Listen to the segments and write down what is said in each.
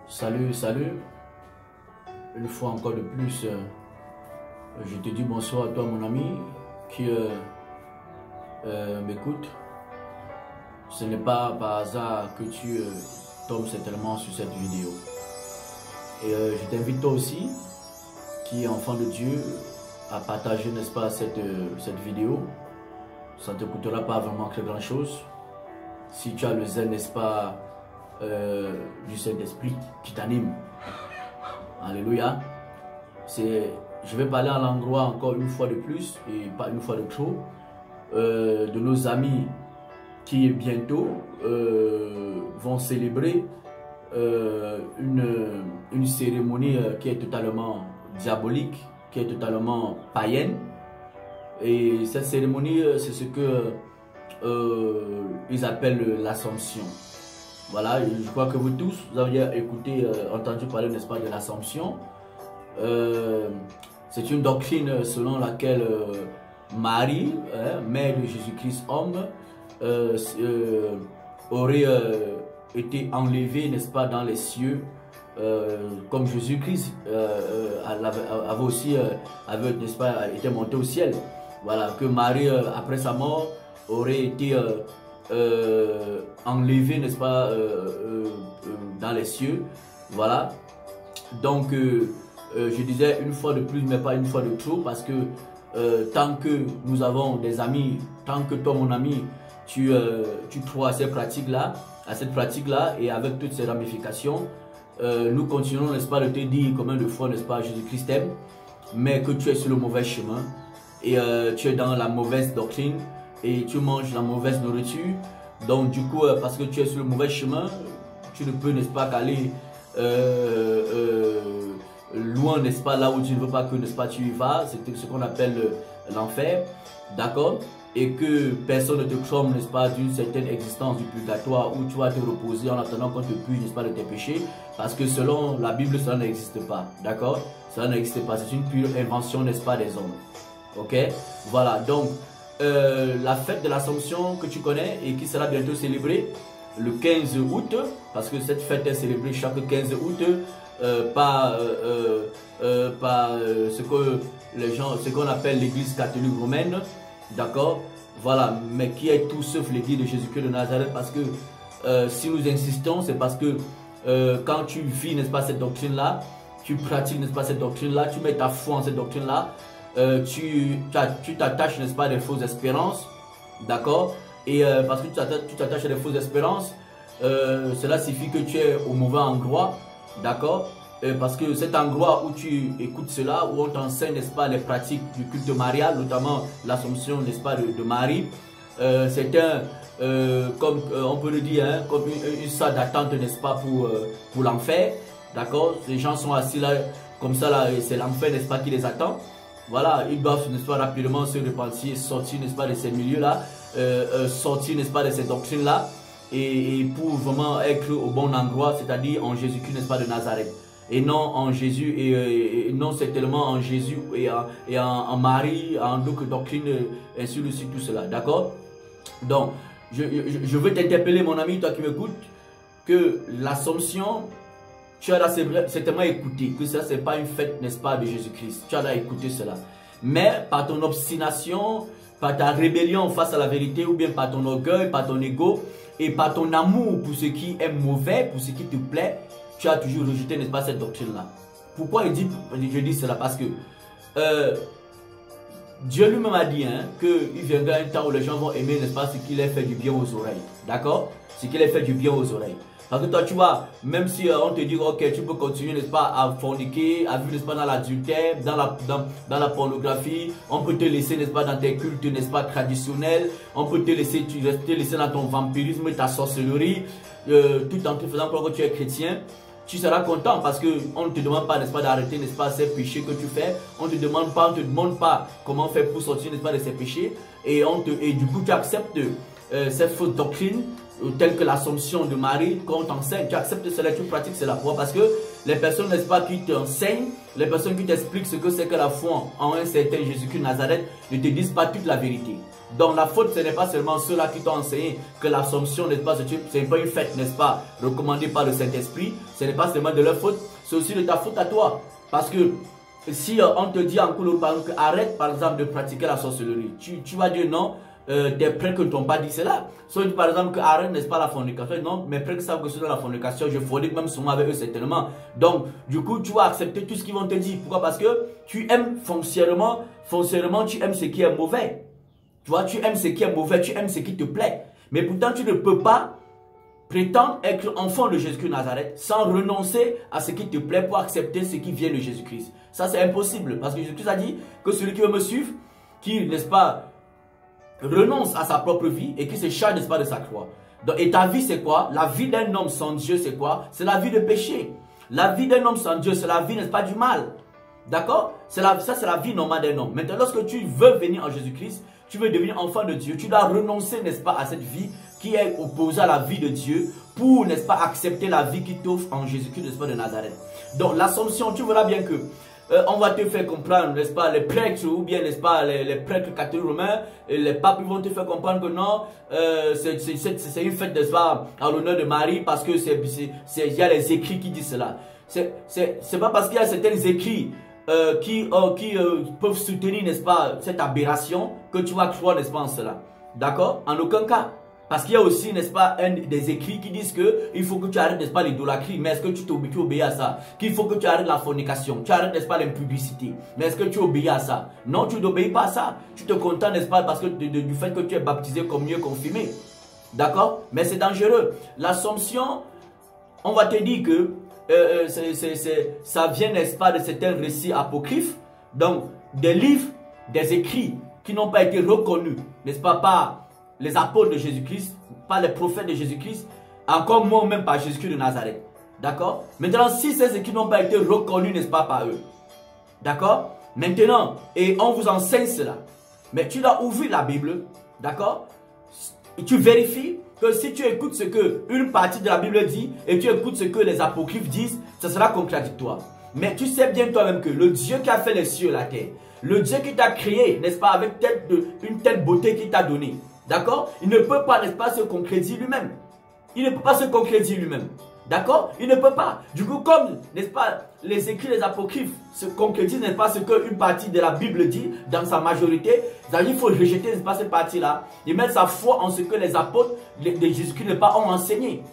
Salut, salut. Une fois encore de plus, je te dis bonsoir à toi mon ami qui m'écoute. Ce n'est pas par hasard que tu tombes certainement sur cette vidéo. Et je t'invite toi aussi, qui est enfant de Dieu, à partager, n'est-ce pas, cette vidéo. Ça ne te coûtera pas vraiment très grand chose. Si tu as le zèle, n'est-ce pas, du Saint-Esprit qui t'anime. Alléluia. Je vais parler à l'endroit encore une fois de plus, et pas une fois de trop, de nos amis qui bientôt vont célébrer une cérémonie qui est totalement diabolique, qui est totalement païenne. Et cette cérémonie, c'est ce que ils appellent l'Assomption. Voilà, je crois que vous tous, vous avez entendu parler, n'est-ce pas, de l'Assomption. C'est une doctrine selon laquelle Marie, mère de Jésus-Christ homme, aurait été enlevée, n'est-ce pas, dans les cieux, comme Jésus-Christ avait aussi, n'est-ce pas, été monté au ciel. Voilà, que Marie, après sa mort, aurait été enlevée, n'est-ce pas, dans les cieux. Voilà. Donc, je disais une fois de plus, mais pas une fois de trop, parce que tant que nous avons des amis, tant que toi, mon ami, tu crois à cette pratique-là, et avec toutes ces ramifications, nous continuons, n'est-ce pas, de te dire combien de fois, n'est-ce pas, Jésus-Christ t'aime, mais que tu es sur le mauvais chemin, et tu es dans la mauvaise doctrine, et tu manges la mauvaise nourriture. Donc du coup, parce que tu es sur le mauvais chemin, tu ne peux, n'est-ce pas, qu'aller loin, n'est-ce pas, là où tu ne veux pas que, n'est-ce pas, tu y vas. C'est ce qu'on appelle l'enfer, d'accord? Et que personne ne te trompe, n'est-ce pas, d'une certaine existence du purgatoire où tu vas te reposer en attendant qu'on te purge, n'est-ce pas, de tes péchés, parce que selon la Bible, cela n'existe pas, d'accord? Cela n'existe pas, c'est une pure invention, n'est-ce pas, des hommes. Ok? Voilà, donc la fête de l'Assomption que tu connais et qui sera bientôt célébrée le 15 août, parce que cette fête est célébrée chaque 15 août par ce qu'on appelle l'église catholique romaine, d'accord? Voilà, mais qui est tout sauf l'église de Jésus-Christ de Nazareth, parce que si nous insistons, c'est parce que quand tu vis, n'est-ce pas, cette doctrine-là, tu pratiques, n'est-ce pas, cette doctrine-là, tu mets ta foi en cette doctrine-là, tu t'attaches, n'est-ce pas, à des fausses espérances, d'accord? Et parce que tu t'attaches à des fausses espérances, cela signifie que tu es au mauvais endroit, d'accord? Parce que cet endroit où tu écoutes cela, où on t'enseigne, n'est-ce pas, les pratiques du culte marial, notamment l'Assomption, n'est-ce pas, de Marie, c'est comme on peut le dire, hein, comme une salle d'attente, n'est-ce pas, pour l'enfer, d'accord? Ces gens sont assis là, comme ça, là, c'est l'enfer, n'est-ce pas, qui les attend. Voilà, ils doivent, n'est-ce pas, rapidement se repentir, sortir, n'est-ce pas, de ces milieux-là, sortir, n'est-ce pas, de ces doctrines-là, et pour vraiment être au bon endroit, c'est-à-dire en Jésus-Christ, n'est-ce pas, de Nazareth. Et non en Jésus, et non certainement en Jésus et en Marie, en d'autres doctrines, ainsi de suite, tout cela, d'accord? Donc, je veux t'interpeller, mon ami, toi qui m'écoutes, que l'Assomption, tu as certainement écouté que ça, c'est pas une fête, n'est-ce pas, de Jésus-Christ. Tu as écouté cela. Mais par ton obstination, par ta rébellion face à la vérité, ou bien par ton orgueil, par ton ego, et par ton amour pour ce qui est mauvais, pour ce qui te plaît, tu as toujours rejeté, n'est-ce pas, cette doctrine-là. Pourquoi je dis cela? Parce que Dieu lui-même a dit, hein, qu'il viendra un temps où les gens vont aimer, n'est-ce pas, ce qui les fait du bien aux oreilles. D'accord? Ce qui les fait du bien aux oreilles. Parce que toi, tu vois, même si on te dit, ok, tu peux continuer, n'est-ce pas, à forniquer, à vivre, n'est-ce pas, dans l'adultère, dans la pornographie, on peut te laisser, n'est-ce pas, dans tes cultes, n'est-ce pas, traditionnels, on peut te laisser, dans ton vampirisme, ta sorcellerie, tout en te faisant croire que tu es chrétien. Tu seras content parce qu'on ne te demande pas, n'est-ce pas, d'arrêter, n'est-ce pas, ces péchés que tu fais. On ne te demande pas comment faire pour sortir, n'est-ce pas, de ces péchés. Et du coup, tu acceptes cette fausse doctrine telle que l'Assomption de Marie, qu'on t'enseigne, tu acceptes cela, tu pratiques cela. Pourquoi? Parce que les personnes, n'est-ce pas, qui t'enseignent, les personnes qui t'expliquent ce que c'est que la foi en un certain Jésus-Christ de Nazareth, ne te disent pas toute la vérité. Donc la faute, ce n'est pas seulement ceux-là qui t'ont enseigné que l'Assomption, n'est-ce pas, c'est pas une fête, n'est-ce pas, recommandée par le Saint-Esprit. Ce n'est pas seulement de leur faute, c'est aussi de ta faute à toi. Parce que si on te dit en cours, arrête par exemple de pratiquer la sorcellerie, tu vas dire non. Des prêtres ne t'ont pas dit cela. Soit par exemple que arrête, n'est-ce pas, la fornication. Non, mes prêtres savent que c'est dans la fornication. Je fornique même souvent avec eux certainement. Donc, du coup, tu vas accepter tout ce qu'ils vont te dire. Pourquoi? Parce que tu aimes foncièrement, tu aimes ce qui est mauvais. Tu vois, tu aimes ce qui est mauvais, tu aimes ce qui te plaît. Mais pourtant, tu ne peux pas prétendre être enfant de Jésus-Christ de Nazareth sans renoncer à ce qui te plaît pour accepter ce qui vient de Jésus-Christ. Ça, c'est impossible. Parce que Jésus-Christ a dit que celui qui veut me suivre, qui, n'est-ce pas, renonce à sa propre vie et qui se charge, n'est-ce pas, de sa croix. Donc, et ta vie, c'est quoi? La vie d'un homme sans Dieu, c'est quoi? C'est la vie de péché. La vie d'un homme sans Dieu, c'est la vie, n'est-ce pas, du mal. D'accord? Ça, c'est la vie normale d'un homme. Maintenant, lorsque tu veux venir en Jésus-Christ, tu veux devenir enfant de Dieu, tu dois renoncer, n'est-ce pas, à cette vie qui est opposée à la vie de Dieu pour, n'est-ce pas, accepter la vie qui t'offre en Jésus-Christ, n'est-ce pas, de Nazareth. Donc, l'Assomption, tu verras bien que on va te faire comprendre, n'est-ce pas, les prêtres ou bien, n'est-ce pas, les prêtres catholiques romains, les papes vont te faire comprendre que non, c'est une fête, n'est-ce pas, à l'honneur de Marie parce que il y a les écrits qui disent cela. C'est pas parce qu'il y a certains écrits qui peuvent soutenir, n'est-ce pas, cette aberration que tu vas croire, n'est-ce pas, en cela. D'accord? En aucun cas. Parce qu'il y a aussi, n'est-ce pas, des écrits qui disent qu'il faut que tu arrêtes, n'est-ce pas, l'idolâtrie. Mais est-ce que tu obéis à ça? Qu'il faut que tu arrêtes la fornication. Tu arrêtes, n'est-ce pas, l'impudicité. Mais est-ce que tu obéis à ça? Non, tu n'obéis pas à ça. Tu te contentes, n'est-ce pas, parce que du fait que tu es baptisé comme mieux confirmé. D'accord? Mais c'est dangereux. L'Assomption, on va te dire que ça vient, n'est-ce pas, de certains récits apocryphes. Donc, des livres, des écrits qui n'ont pas été reconnus, n'est-ce pas, par les apôtres de Jésus-Christ, par les prophètes de Jésus-Christ, encore moins même par Jésus-Christ de Nazareth. D'accord? Maintenant, si ces écrits n'ont pas été reconnus, n'est-ce pas, par eux. D'accord? Maintenant, et on vous enseigne cela. Mais tu dois ouvrir la Bible. D'accord? Et tu vérifies que si tu écoutes ce que une partie de la Bible dit et tu écoutes ce que les apocryphes disent, ça sera contradictoire. Mais tu sais bien toi-même que le Dieu qui a fait les cieux et la terre, le Dieu qui t'a créé, n'est-ce pas, avec une telle beauté qu'il t'a donnée, d'accord? Il ne peut pas, n'est-ce pas, se concrétiser lui-même. Il ne peut pas se concrétiser lui-même. D'accord? Il ne peut pas. Du coup, comme, n'est-ce pas, les écrits, les apocryphes se concrétisent, n'est-ce pas, ce qu'une partie de la Bible dit, dans sa majorité, il faut rejeter, n'est-ce pas, cette partie-là, et mettre sa foi en ce que les apôtres de Jésus-Christ, n'est-ce pas, ont enseigné.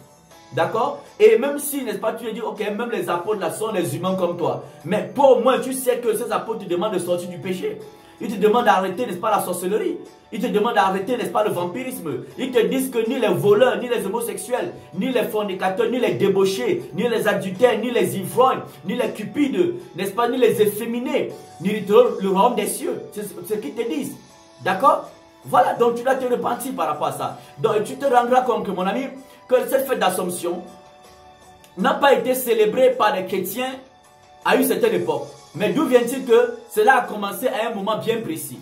D'accord? Et même si, n'est-ce pas, tu te dis, ok, même les apôtres là sont les humains comme toi. Mais pour au moins, tu sais que ces apôtres te demandent de sortir du péché. Ils te demandent d'arrêter, n'est-ce pas, la sorcellerie. Ils te demandent d'arrêter, n'est-ce pas, le vampirisme. Ils te disent que ni les voleurs, ni les homosexuels, ni les fornicateurs, ni les débauchés, ni les adultères, ni les ivrognes, ni les cupides, n'est-ce pas, ni les efféminés, ni le royaume des cieux. C'est ce qu'ils te disent. D'accord? Voilà, donc tu dois te repentir par rapport à ça. Donc tu te rendras compte que, mon ami, que cette fête d'Assomption n'a pas été célébrée par les chrétiens à une certaine époque. Mais d'où vient-il que cela a commencé à un moment bien précis?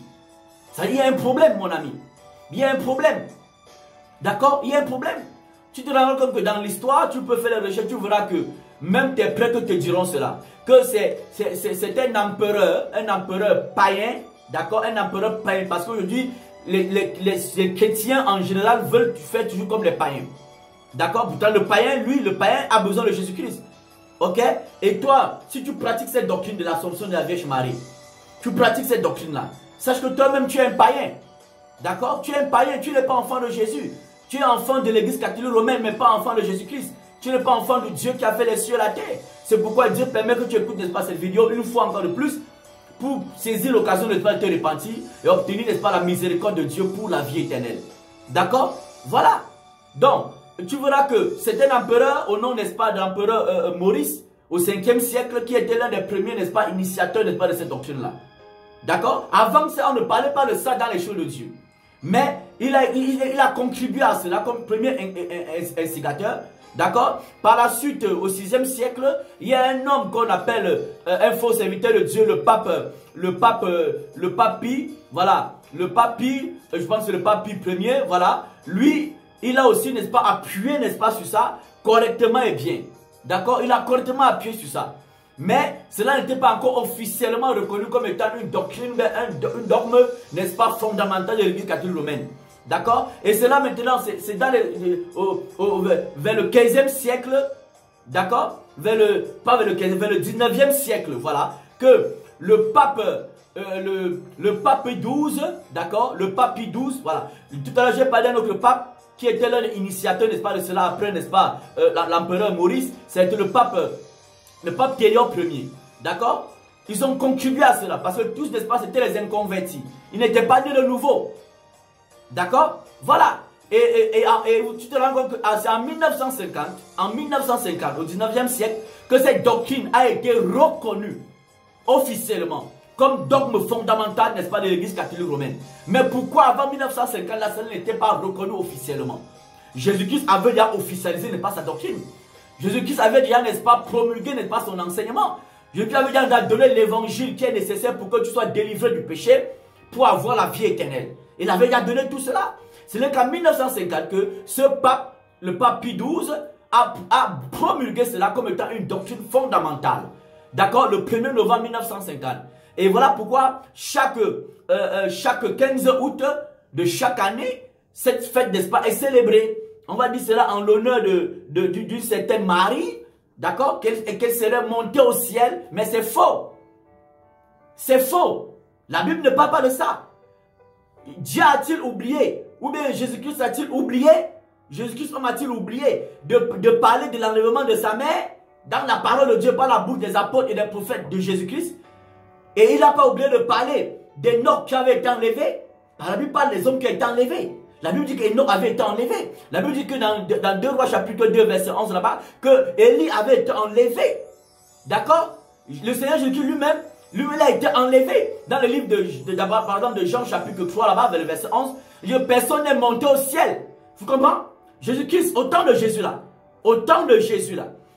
Ça dit, il y a un problème, mon ami. Il y a un problème. D'accord? Il y a un problème. Tu te rends compte que dans l'histoire, tu peux faire les recherches, tu verras que même tes prêtres te diront cela. Que c'est un empereur païen. D'accord? Un empereur païen. Parce qu'aujourd'hui, les chrétiens en général veulent faire toujours comme les païens. D'accord? Pourtant, le païen a besoin de Jésus-Christ. Ok? Et toi, si tu pratiques cette doctrine de l'Assomption de la Vierge Marie, tu pratiques cette doctrine-là, sache que toi-même tu es un païen. D'accord? Tu es un païen, tu n'es pas enfant de Jésus. Tu es enfant de l'église catholique romaine, mais pas enfant de Jésus-Christ. Tu n'es pas enfant de Dieu qui a fait les cieux et la terre. C'est pourquoi Dieu permet que tu écoutes, n'est-ce pas, cette vidéo une fois encore de plus, pour saisir l'occasion de te repentir et obtenir, n'est-ce pas, la miséricorde de Dieu pour la vie éternelle. D'accord? Voilà. Donc, tu verras que c'est un empereur au nom, n'est-ce pas, de l'empereur Maurice au 5e siècle qui était l'un des premiers, n'est-ce pas, initiateurs, n'est-ce pas, de cette doctrine-là. D'accord? Avant ça, on ne parlait pas de ça dans les choses de Dieu. Mais il a contribué à cela comme premier instigateur. D'accord? Par la suite, au 6e siècle, il y a un homme qu'on appelle un faux serviteur de Dieu, le pape Pie. Voilà. Le pape Pie, je pense que c'est le pape Pie Ier. Voilà. Lui, il a aussi, n'est-ce pas, appuyé, n'est-ce pas, sur ça, correctement et bien. D'accord? Il a correctement appuyé sur ça. Mais cela n'était pas encore officiellement reconnu comme étant une doctrine, un dogme, n'est-ce pas, fondamental de l'Église catholique romaine. D'accord? Et cela maintenant, c'est vers le 15e siècle, d'accord? Pas vers le 15e, vers le 19e siècle, voilà, que le pape XII, d'accord? Le pape XII, voilà. Tout à l'heure, j'ai parlé d'un autre pape qui était l'initiateur, n'est-ce pas, de cela après, n'est-ce pas, l'empereur Maurice, c'était le pape Théodore Ier, d'accord? Ils ont contribué à cela, parce que tous, n'est-ce pas, c'était les inconvertis. Ils n'étaient pas nés de nouveau. D'accord? Voilà. Et tu te rends compte que c'est en 1950, au 19e siècle, que cette doctrine a été reconnue officiellement comme dogme fondamental, n'est-ce pas, de l'Église catholique romaine. Mais pourquoi avant 1950, là, cela n'était pas reconnu officiellement? Jésus-Christ avait déjà officialisé, n'est-ce pas, sa doctrine. Jésus-Christ avait déjà, n'est-ce pas, promulgué, n'est-ce pas, son enseignement. Jésus-Christ avait déjà donné l'évangile qui est nécessaire pour que tu sois délivré du péché, pour avoir la vie éternelle. Il avait déjà donné tout cela. Ce n'est qu'en 1950 que ce pape, le pape Pie XII, a promulgué cela comme étant une doctrine fondamentale. D'accord? Le 1er novembre 1950. Et voilà pourquoi chaque 15 août de chaque année, cette fête, n'est-ce pas, est célébrée. On va dire cela en l'honneur d'une certaine Marie, d'accord? Qu'elle serait montée au ciel, mais c'est faux. C'est faux. La Bible ne parle pas de ça. Dieu a-t-il oublié? Ou bien Jésus-Christ a-t-il oublié? Jésus-Christ a-t-il oublié de parler de l'enlèvement de sa mère dans la parole de Dieu par la bouche des apôtres et des prophètes de Jésus-Christ? Et il n'a pas oublié de parler d'Enoch qui avait été enlevé. La Bible parle des hommes qui ont été enlevés. La Bible dit qu'Enoch avait été enlevé. La Bible dit que dans 2 Rois chapitre 2 verset 11 là-bas, que Élie avait été enlevé. D'accord? Le Seigneur Jésus lui-même, lui-même a été enlevé. Dans le livre de Jean chapitre 3 là-bas, vers le verset 11, il dit personne n'est monté au ciel. Vous comprenez? Jésus-Christ, au temps de Jésus là,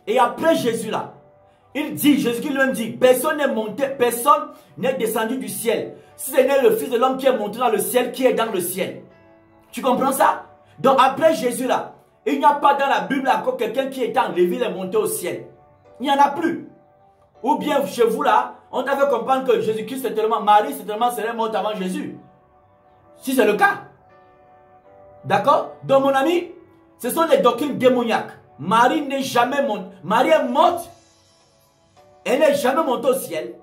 et après Jésus là, il dit, Jésus-Christ lui-même dit, personne n'est monté, personne n'est descendu du ciel. Si ce n'est le Fils de l'homme qui est monté dans le ciel, qui est dans le ciel. Tu comprends ça? Donc après Jésus là, il n'y a pas dans la Bible encore quelqu'un qui est enlevé et monté au ciel. Il n'y en a plus. Ou bien chez vous là, on t'a fait comprendre que Jésus-Christ, Marie, serait morte avant Jésus. Si c'est le cas. D'accord? Donc mon ami, ce sont les doctrines démoniaques. Marie n'est jamais montée. Marie est morte. Elle n'est jamais montée au ciel.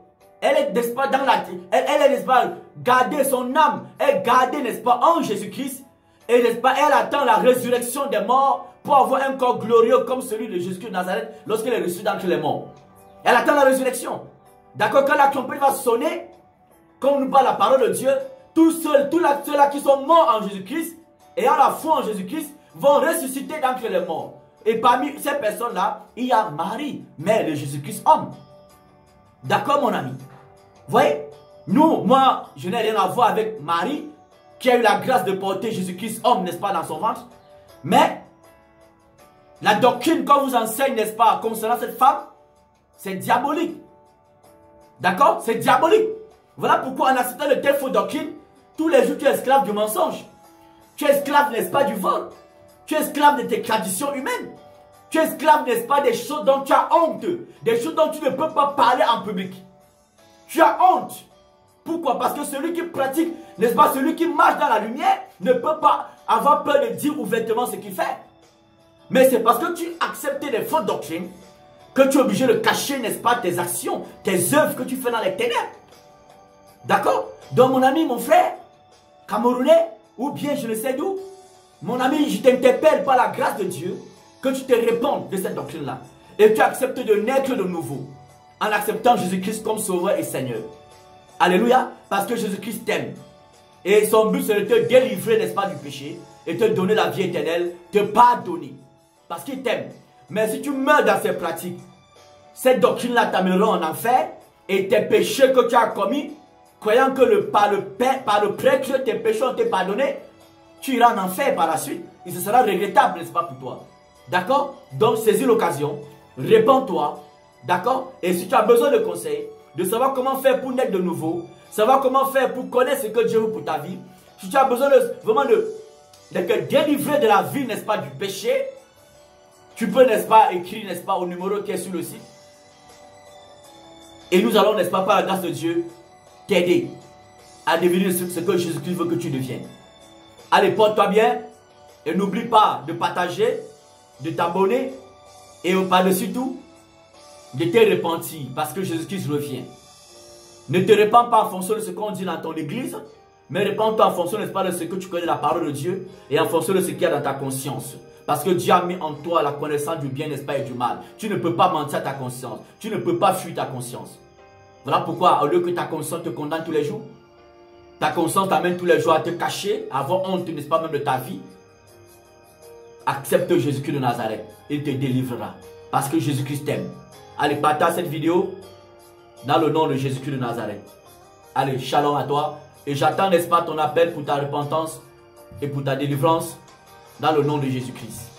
Elle est, n'est-ce pas, dans la terre. Elle est, n'est-ce pas, gardée son âme. Elle est gardée, n'est-ce pas, en Jésus-Christ. Et, n'est-ce pas, elle attend la résurrection des morts pour avoir un corps glorieux comme celui de Jésus-Christ de Nazareth lorsqu'elle est reçue d'entre les morts. Elle attend la résurrection. D'accord? Quand la trompette va sonner, quand on nous parle la parole de Dieu, tous ceux-là qui sont morts en Jésus-Christ et en la foi en Jésus-Christ vont ressusciter d'entre les morts. Et parmi ces personnes-là, il y a Marie, mère de Jésus-Christ, homme. D'accord, mon ami? Vous voyez? Moi, je n'ai rien à voir avec Marie, qui a eu la grâce de porter Jésus-Christ, homme, n'est-ce pas, dans son ventre. Mais, la doctrine qu'on vous enseigne, n'est-ce pas, concernant cette femme, c'est diabolique. D'accord? C'est diabolique. Voilà pourquoi, en acceptant de telles fausses doctrines, tous les jours, tu es esclave du mensonge. Tu es esclave, n'est-ce pas, du vol. Tu es esclave de tes traditions humaines. Tu es esclave, n'est-ce pas, des choses dont tu as honte. Des choses dont tu ne peux pas parler en public. Tu as honte. Pourquoi? Parce que celui qui pratique, n'est-ce pas, celui qui marche dans la lumière, ne peut pas avoir peur de dire ouvertement ce qu'il fait. Mais c'est parce que tu acceptes des fausses doctrines que tu es obligé de cacher, n'est-ce pas, tes actions, tes œuvres que tu fais dans les ténèbres. D'accord? Donc mon ami, mon frère, Camerounais, ou bien je ne sais d'où, mon ami, je t'interpelle par la grâce de Dieu que tu te répandes de cette doctrine-là. Et tu acceptes de naître de nouveau en acceptant Jésus-Christ comme Sauveur et Seigneur. Alléluia, parce que Jésus-Christ t'aime. Et son but, c'est de te délivrer, n'est-ce pas, du péché et te donner la vie éternelle, te pardonner. Parce qu'il t'aime. Mais si tu meurs dans ces pratiques, cette doctrine-là t'amènera en enfer et tes péchés que tu as commis, croyant que par le prêtre, tes péchés ont été pardonnés, tu iras en enfer par la suite. Et ce sera regrettable, n'est-ce pas, pour toi. D'accord? Donc, saisis l'occasion, répands-toi. D'accord? Et si tu as besoin de conseils, de savoir comment faire pour naître de nouveau, savoir comment faire pour connaître ce que Dieu veut pour ta vie, si tu as besoin vraiment de te délivrer de la vie, n'est-ce pas, du péché, tu peux, n'est-ce pas, écrire, n'est-ce pas, au numéro qui est sur le site. Et nous allons, n'est-ce pas, par la grâce de Dieu, t'aider à devenir ce que Jésus-Christ veut que tu deviennes. Allez, porte-toi bien et n'oublie pas de partager, de t'abonner et par-dessus tout, de te repentir parce que Jésus-Christ revient. Ne te répands pas en fonction de ce qu'on dit dans ton église, mais répands-toi en fonction, n'est-ce pas, de ce que tu connais la parole de Dieu et en fonction de ce qu'il y a dans ta conscience. Parce que Dieu a mis en toi la connaissance du bien, n'est-ce pas, et du mal. Tu ne peux pas mentir à ta conscience. Tu ne peux pas fuir ta conscience. Voilà pourquoi, au lieu que ta conscience te condamne tous les jours, ta conscience t'amène tous les jours à te cacher, à avoir honte, n'est-ce pas, même de ta vie. Accepte Jésus-Christ de Nazareth. Il te délivrera. Parce que Jésus-Christ t'aime. Allez, partage cette vidéo dans le nom de Jésus-Christ de Nazareth. Allez, shalom à toi. Et j'attends, n'est-ce pas, ton appel pour ta repentance et pour ta délivrance dans le nom de Jésus-Christ.